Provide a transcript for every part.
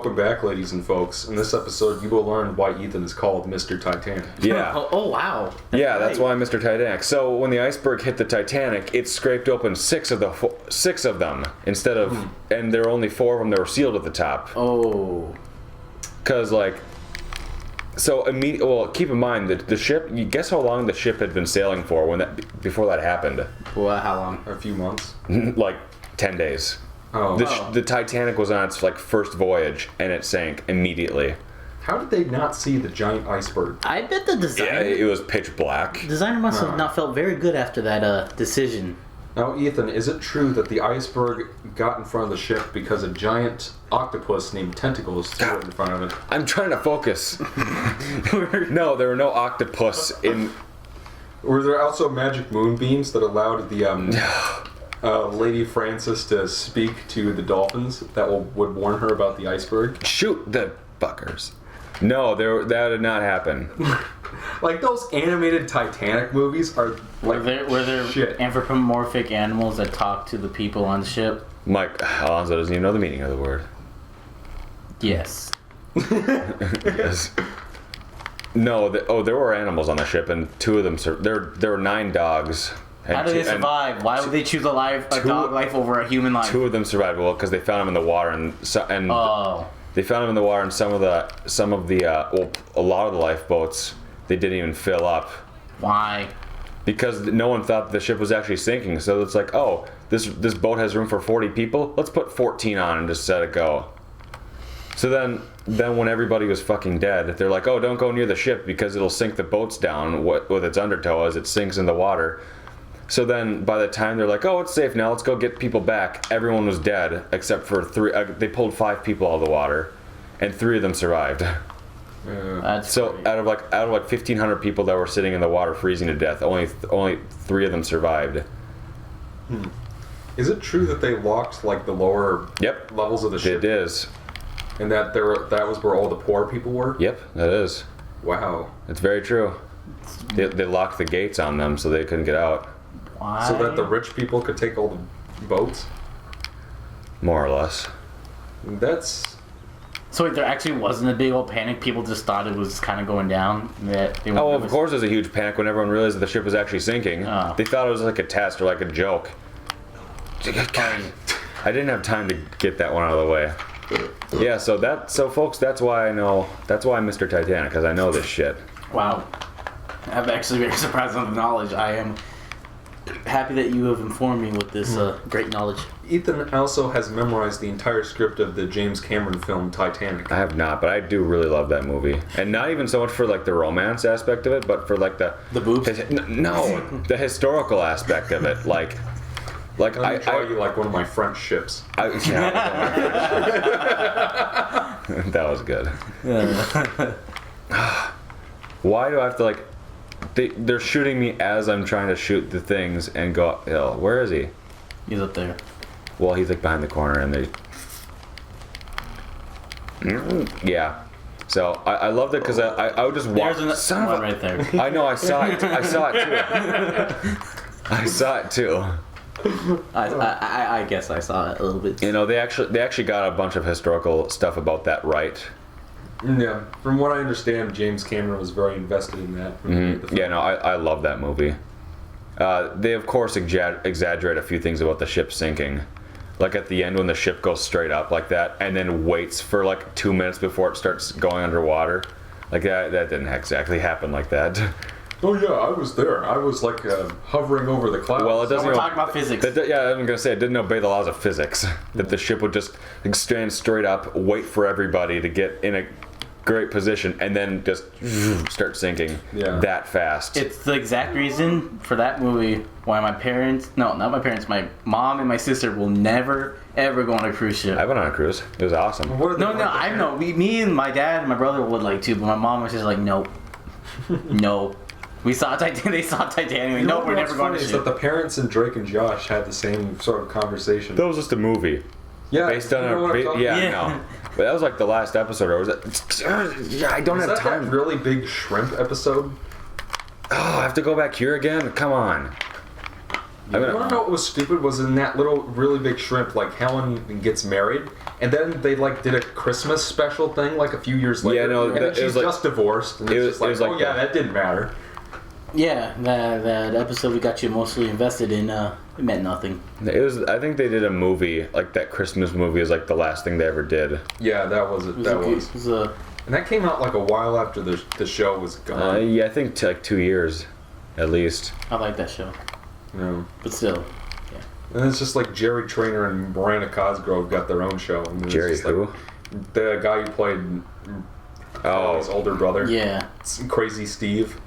Welcome back, ladies and folks. In this episode, you will learn why Ethan is called Mister Titanic. Yeah. Oh wow. That's why Mister Titanic. So when the iceberg hit the Titanic, it scraped open six of them instead of, and there were only 4 of them that were sealed at the top. Oh. Because keep in mind that the ship. You guess how long the ship had been sailing for before that happened? Well, how long? A few months. Like 10 days. Oh. The Titanic was on its first voyage and it sank immediately. How did they not see the giant iceberg? I bet the designer. Yeah, it was pitch black. Designer must have not felt very good after that decision. Now, Ethan, is it true that the iceberg got in front of the ship because a giant octopus named Tentacles threw it in front of it? I'm trying to focus. No, there were no octopus in. Were there also magic moonbeams that allowed the Lady Francis to speak to the dolphins that would warn her about the iceberg? Shoot the fuckers. No, that did not happen. Like those animated Titanic movies are like were there shit. Anthropomorphic animals that talk to the people on the ship? Mike Alonso doesn't even know the meaning of the word. Yes. Yes. No, there were animals on the ship, and 2 of them. There were 9 dogs. How did they survive? Why would they choose a dog life over a human life? 2 of them survived. Well, because they found them in the water, and they found them in the water, and a lot of the lifeboats they didn't even fill up. Why? Because no one thought the ship was actually sinking. So it's like, oh, this boat has room for 40 people. Let's put 14 on and just let it go. So then when everybody was fucking dead, they're like, oh, don't go near the ship because it'll sink the boats down with its undertow as it sinks in the water. So then by the time they're like, oh, it's safe now, let's go get people back, everyone was dead except for 3. They pulled 5 people out of the water, and 3 of them survived. So out of 1,500 people that were sitting in the water freezing to death, only 3 of them survived. Is it true that they locked like the lower levels of the ship? It is. And that was where all the poor people were? Yep, that is. Wow. It's very true. They locked the gates on them so they couldn't get out. Why? So that the rich people could take all the boats? More or less. That's... So wait, there actually wasn't a big old panic? People just thought it was kind of going down? Of course there's a huge panic when everyone realized that the ship was actually sinking. Oh. They thought it was like a test or like a joke. I didn't have time to get that one out of the way. Yeah, so folks, that's why I'm Mister Titanic, because I know this shit. Wow. I'm actually very surprised on the knowledge. I am happy that you have informed me with this great knowledge. Ethan also has memorized the entire script of the James Cameron film Titanic. I have not, but I do really love that movie. And not even so much for like the romance aspect of it, but for like the boobs? No, the historical aspect of it. Like Let me try you like one of my French ships. That was good. Why do I have to like... They're shooting me as I'm trying to shoot the things and go uphill. Where is he? He's up there. Well, he's like behind the corner and they... Yeah. So I loved it because I would just walk... There's one right there. I know, I saw it. I saw it too. I saw it too. I guess I saw it a little bit. You know, they actually got a bunch of historical stuff about that right. Yeah, from what I understand, James Cameron was very invested in that. Yeah, no, I love that movie. They of course exaggerate a few things about the ship sinking, like at the end when the ship goes straight up like that, and then waits for like 2 minutes before it starts going underwater. Like that didn't exactly happen like that. Oh yeah, I was there. I was like hovering over the clouds. Well, it doesn't. We're talking about physics. Yeah, I'm gonna say it didn't obey the laws of physics. That the ship would just stand straight up, wait for everybody to get in a great position, and then just start sinking that fast. It's the exact reason for that movie why my mom and my sister will never ever go on a cruise ship. I went on a cruise. It was awesome. I know. Me and my dad and my brother would like to, but my mom was just like, nope. No. We saw Titanic. They saw Titanic. Nope, we're never going to ship. Is that the parents and Drake and Josh had the same sort of conversation. That was just a movie. Yeah, based on no. But that was like the last episode, or was it? Yeah, I don't have time. That really big shrimp episode? Oh, I have to go back here again? Come on. I mean, You wanna know what was stupid? Was in that little really big shrimp, like Helen gets married, and then they like did a Christmas special thing like a few years later. Yeah, no, and then it she's was like- just divorced, and it it's was- just it like, was like oh yeah, that. that didn't matter. Yeah, that episode we got you emotionally invested in, it meant nothing. It was. I think they did a movie like that Christmas movie is like the last thing they ever did. Yeah, that was it. It was a And that came out like a while after the show was gone. Yeah, I think like 2 years, at least. I like that show, No. but still, And it's just like Jerry Trainer and Miranda Cosgrove got their own show. And it's Jerry just, like, who? the guy who played his older brother. yeah. Crazy Steve.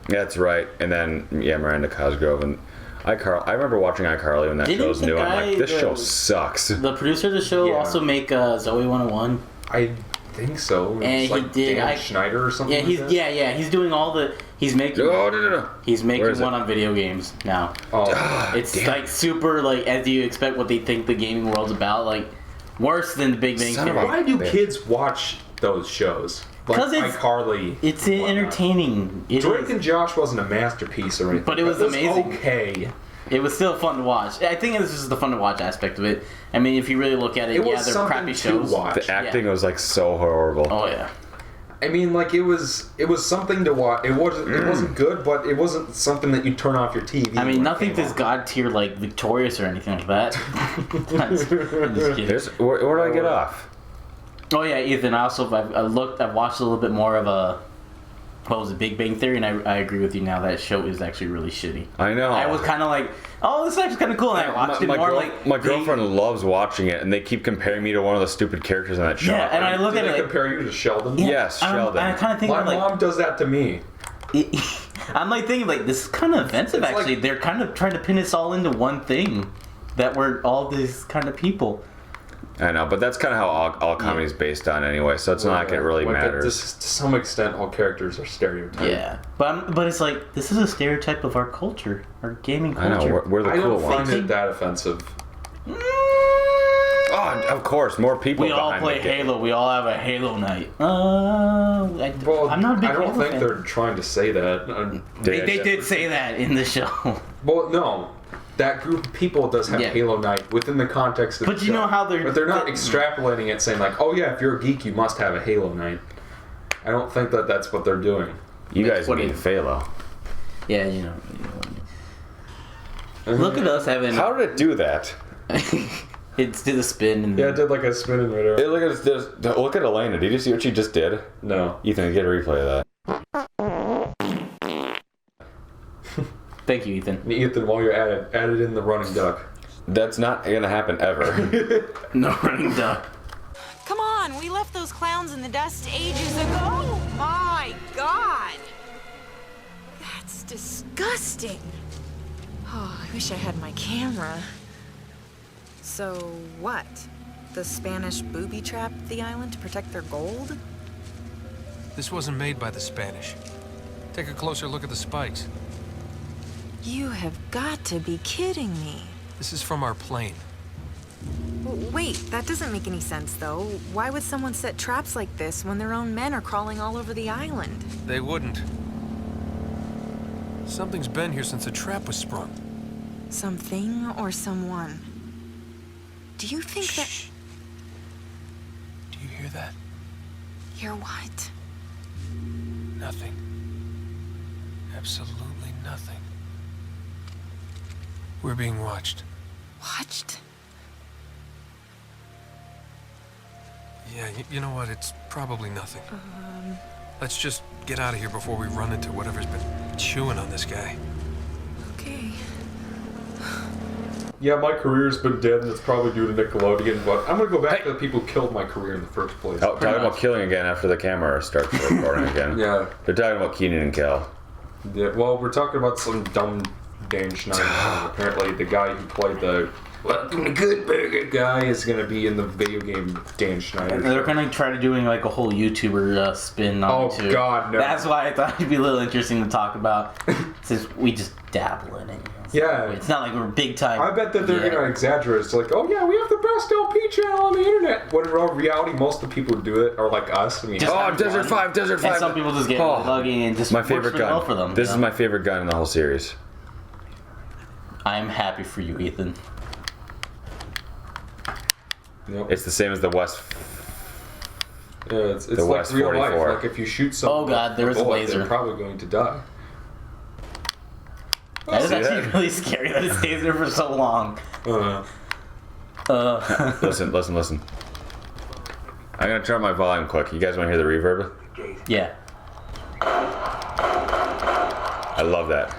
That's right. And then Miranda Cosgrove and I remember watching iCarly when that Didn't show was the new. I'm guy- like, this the- show sucks. The producer of the show Yeah. also make Zoe 101. I think so. And It's he like did- Dan Schneider or something. Yeah, he's like that. he's doing all the he's making No. he's making Where is one it? on video games now. Oh, It's damn. like super like as you expect what they think the gaming world's about, like worse than the Big Bang Son of Theory. a- why do Yeah. kids watch those shows? Like 'Cause it's- iCarly. It's and whatnot. entertaining. It Drake is. and Josh wasn't a masterpiece or anything. But it was amazing. Okay. It was still fun to watch. I think this is the fun to watch aspect of it. I mean, if you really look at it, It yeah, was they're something crappy to shows. watch. The acting was like so horrible. Oh yeah. I mean, like it was something to watch. It wasn't good, but it wasn't something that you turn off your TV. I mean, when it nothing came this on. god tier like Victorious or anything like that. I'm just kidding. Where do I get off? Oh yeah, Ethan. I watched a little bit more of what was it, Big Bang Theory, and I agree with you now. That show is actually really shitty. I know. I was kind of like, oh, this is actually kind of cool, and I watched it more like my girlfriend loves watching it, and they keep comparing me to one of the stupid characters in that show. Yeah, and I look Did at they it like, compare you to Sheldon? Yes, Sheldon. I kind of think My like mom does that to me. I'm like thinking like this is kind of offensive. It's Actually, like- they're kind of trying to pin us all into one thing, that we're all these kind of people. I know, but that's kind of how all comedy is based on anyway, so it's not like it really Like, matters. to some extent, all characters are stereotyped. Yeah, but it's like this is a stereotype of our culture, our gaming I culture. know, we're the I cool don't find ones. it that offensive. Oh, of course, more people We all behind play the game. Halo. We all have a Halo night. Well, I'm not a big I don't Halo think fan. they're trying to say that. They did say that in the show. Well, no. That group of people does have Yeah. Halo Night within the context of But the you show. know how they're- But they're not extrapolating it saying like, oh yeah, if you're a geek, you must have a Halo Night. I don't think that that's what they're doing. You That's guys what mean it- Phalo. Yeah, you know. Look at us having. How did it do that? It's did a spin and Yeah, it did like a spin and whatever. Hey, look at Elena. Did you see what she just did? No. Ethan, get a replay of that. Thank you, Ethan. Ethan, while you're at it, add it in the running duck. That's not gonna happen ever. No running duck. Come on, we left those clowns in the dust ages ago. My God. That's disgusting. Oh, I wish I had my camera. So what? The Spanish booby-trapped the island to protect their gold? This wasn't made by the Spanish. Take a closer look at the spikes. You have got to be kidding me. This is from our plane. Wait, that doesn't make any sense, though. Why would someone set traps like this when their own men are crawling all over the island? They wouldn't. Something's been here since the trap was sprung. Something or someone? Do you think that... Shh. Do you hear that? Hear what? Nothing. Absolutely nothing. We're being watched. Watched? Yeah, you know what? It's probably nothing. Let's just get out of here before we run into whatever's been chewing on this guy. Okay. Yeah, my career's been dead, and it's probably due to Nickelodeon, but I'm gonna go back to the people who killed my career in the first place. Oh, talking about killing again after the camera starts recording again. Yeah. They're talking about Keenan and Kel. Yeah, well, we're talking about some dumb Dan Schneider. Apparently, the guy who played the good burger guy is going to be in the video game Dan Schneider. They're gonna try to doing like a whole YouTuber spin on it Oh, too. God, no. That's why I thought it'd be a little interesting to talk about, since we just dabble in it. Yeah. It's not like we're big time. I bet that they're yet. going to exaggerate. It's like, oh yeah, we have the best LP channel on the internet. When in real reality, most of the people who do it are like us. I mean, Just Oh, have Desert one. 5, Desert 5. And some people just get Oh, lucky and just my works favorite really well gun. for them. This you is know? my favorite gun in the whole series. I'm happy for you, Ethan. Yep. It's the same as the West. Yeah, it's the like West real life. 44. Like if you shoot someone, Oh, God, there with is a bullet, laser. they're probably going to die. That is See actually that? really scary that it stays there for so long. Listen. I'm gonna turn up my volume quick. You guys want to hear the reverb? Yeah. I love that.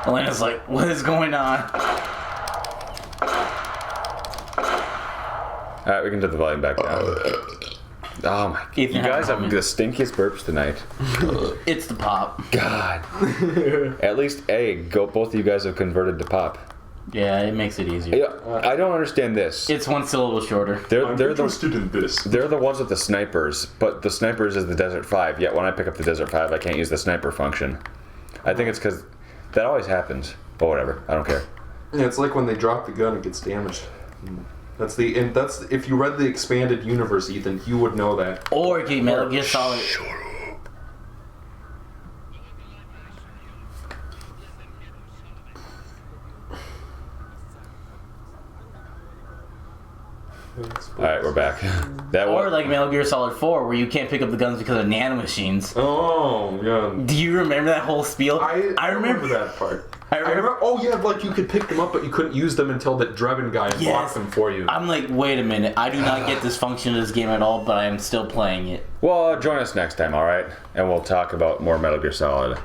Elena's like, what is going on? Alright, we can turn the volume back down. Oh my. Ethan You guys had have the stinkiest burps tonight. It's the pop. God. At least, both of you guys have converted to pop. Yeah, it makes it easier. Yeah, I don't understand this. It's one syllable shorter. They're the interested in this. they're the ones with the snipers, but the snipers is the Desert 5. Yet when I pick up the Desert 5, I can't use the sniper function. I think it's because that always happens. But whatever, I don't care. Yeah, it's like when they drop the gun, it gets damaged. That's if you read the expanded universe, Ethan, you would know that. Or get Metal Gear Solid. Alright, we're back. That Or one. like Metal Gear Solid 4, where you can't pick up the guns because of nanomachines. Oh, yeah. Do you remember that whole spiel? I remember that part. I remember. Oh, yeah, like you could pick them up, but you couldn't use them until that Drebin guy Yes. unlocked them for you. I'm like, wait a minute. I do not get this function of this game at all, but I am still playing it. Well, join us next time, alright? And we'll talk about more Metal Gear Solid.